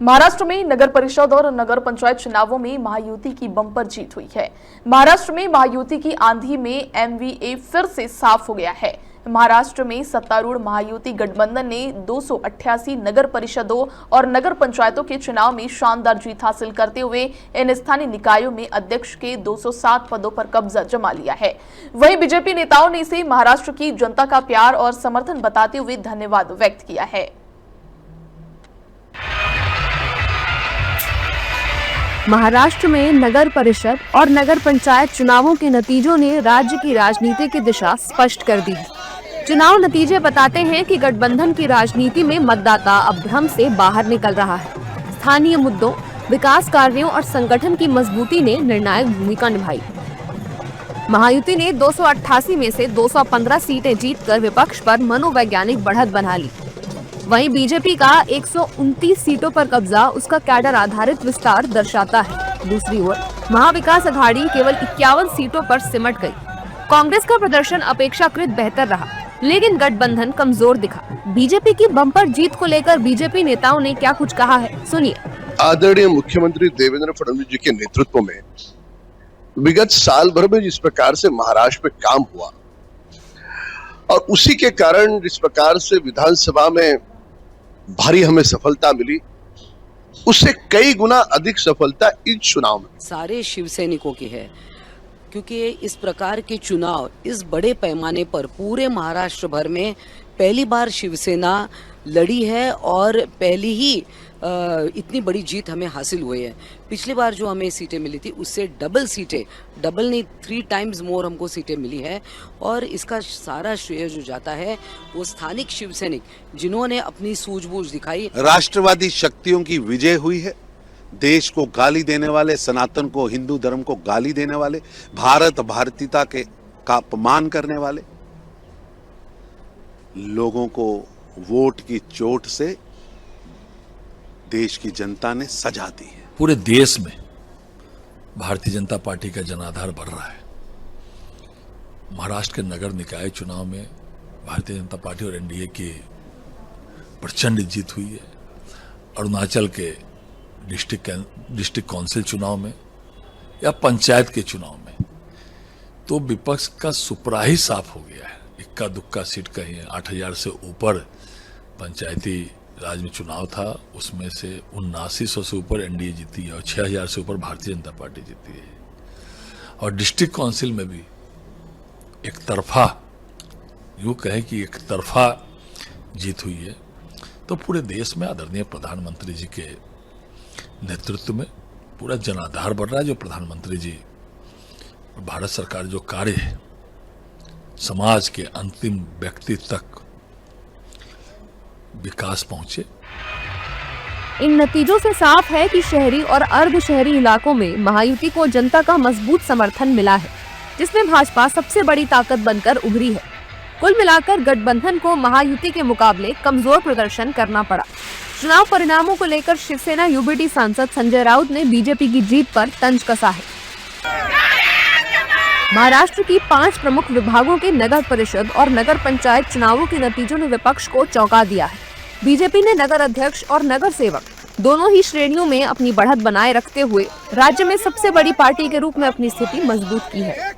महाराष्ट्र में नगर परिषद और नगर पंचायत चुनावों में महायुति की बम्पर जीत हुई है। महाराष्ट्र में महायुति की आंधी में एमवीए फिर से साफ हो गया है। महाराष्ट्र में सत्तारूढ़ महायुति गठबंधन ने 288 नगर परिषदों और नगर पंचायतों के चुनाव में शानदार जीत हासिल करते हुए इन स्थानीय निकायों में अध्यक्ष के 207 पदों पर कब्जा जमा लिया है। वहीं बीजेपी नेताओं ने इसे महाराष्ट्र की जनता का प्यार और समर्थन बताते हुए धन्यवाद व्यक्त किया है। महाराष्ट्र में नगर परिषद और नगर पंचायत चुनावों के नतीजों ने राज्य की राजनीति की दिशा स्पष्ट कर दी है। चुनाव नतीजे बताते हैं कि गठबंधन की राजनीति में मतदाता अब भ्रम से बाहर निकल रहा है। स्थानीय मुद्दों, विकास कार्यों और संगठन की मजबूती ने निर्णायक भूमिका निभाई। महायुति ने 288 में से 215 सीटें जीतकर विपक्ष पर मनोवैज्ञानिक बढ़त बना ली। वहीं बीजेपी का 129 सीटों पर कब्जा उसका कैडर आधारित विस्तार दर्शाता है। दूसरी ओर महाविकास अघाड़ी केवल 51 सीटों पर सिमट गई। कांग्रेस का प्रदर्शन अपेक्षाकृत बेहतर रहा, लेकिन गठबंधन कमजोर दिखा। बीजेपी की बम्पर जीत को लेकर बीजेपी नेताओं ने क्या कुछ कहा है, सुनिए। आदरणीय मुख्यमंत्री देवेंद्र फडणवीस जी के नेतृत्व में विगत साल भर में जिस प्रकार से महाराष्ट्र में काम हुआ और उसी के कारण जिस प्रकार से विधानसभा में भारी हमें सफलता मिली, उससे कई गुना अधिक सफलता इस चुनाव में सारे शिवसैनिकों की है, क्योंकि इस प्रकार के चुनाव इस बड़े पैमाने पर पूरे महाराष्ट्र भर में पहली बार शिवसेना लड़ी है और पहली ही इतनी बड़ी जीत हमें हासिल हुई है। पिछली बार जो हमें सीटें मिली थी उससे डबल नहीं 3 टाइम्स मोर हमको सीटें मिली है। और इसका सारा श्रेय जो जाता है वो स्थानिक शिवसैनिक जिन्होंने अपनी सूझबूझ दिखाई। राष्ट्रवादी शक्तियों की विजय हुई है। देश को गाली देने वाले, सनातन को, हिंदू धर्म को गाली देने वाले, भारतीयता का अपमान करने वाले लोगों को वोट की चोट से देश की जनता ने सजा दी है। पूरे देश में भारतीय जनता पार्टी का जनाधार बढ़ रहा है। महाराष्ट्र के नगर निकाय चुनाव में भारतीय जनता पार्टी और एनडीए की प्रचंड जीत हुई है। अरुणाचल के डिस्ट्रिक्ट काउंसिल चुनाव में या पंचायत के चुनाव में तो विपक्ष का सुपरा ही साफ हो गया है। इक्का दुक्का सीट कहीं है। 8000 से ऊपर पंचायती राज में चुनाव था, उसमें से 7900 से ऊपर एनडीए जीती है और 6000 से ऊपर भारतीय जनता पार्टी जीती है। और डिस्ट्रिक्ट काउंसिल में भी एक तरफा, यूँ कहें कि एक तरफा जीत हुई है। तो पूरे देश में आदरणीय प्रधानमंत्री जी के नेतृत्व में पूरा जनाधार बढ़ रहा है। जो प्रधानमंत्री जी और भारत सरकार जो कार्य है, समाज के अंतिम व्यक्ति तक विकास पहुंचे। इन नतीजों से साफ है कि शहरी और अर्ध शहरी इलाकों में महायुति को जनता का मजबूत समर्थन मिला है, जिसमें भाजपा सबसे बड़ी ताकत बनकर उभरी है। कुल मिलाकर गठबंधन को महायुति के मुकाबले कमजोर प्रदर्शन करना पड़ा। चुनाव परिणामों को लेकर शिवसेना यूबीटी सांसद संजय राउत ने बीजेपी की जीत पर तंज कसा है। महाराष्ट्र की 5 प्रमुख विभागों के नगर परिषद और नगर पंचायत चुनावों के नतीजों ने विपक्ष को चौंका दिया है। बीजेपी ने नगर अध्यक्ष और नगर सेवक दोनों ही श्रेणियों में अपनी बढ़त बनाए रखते हुए राज्य में सबसे बड़ी पार्टी के रूप में अपनी स्थिति मजबूत की है।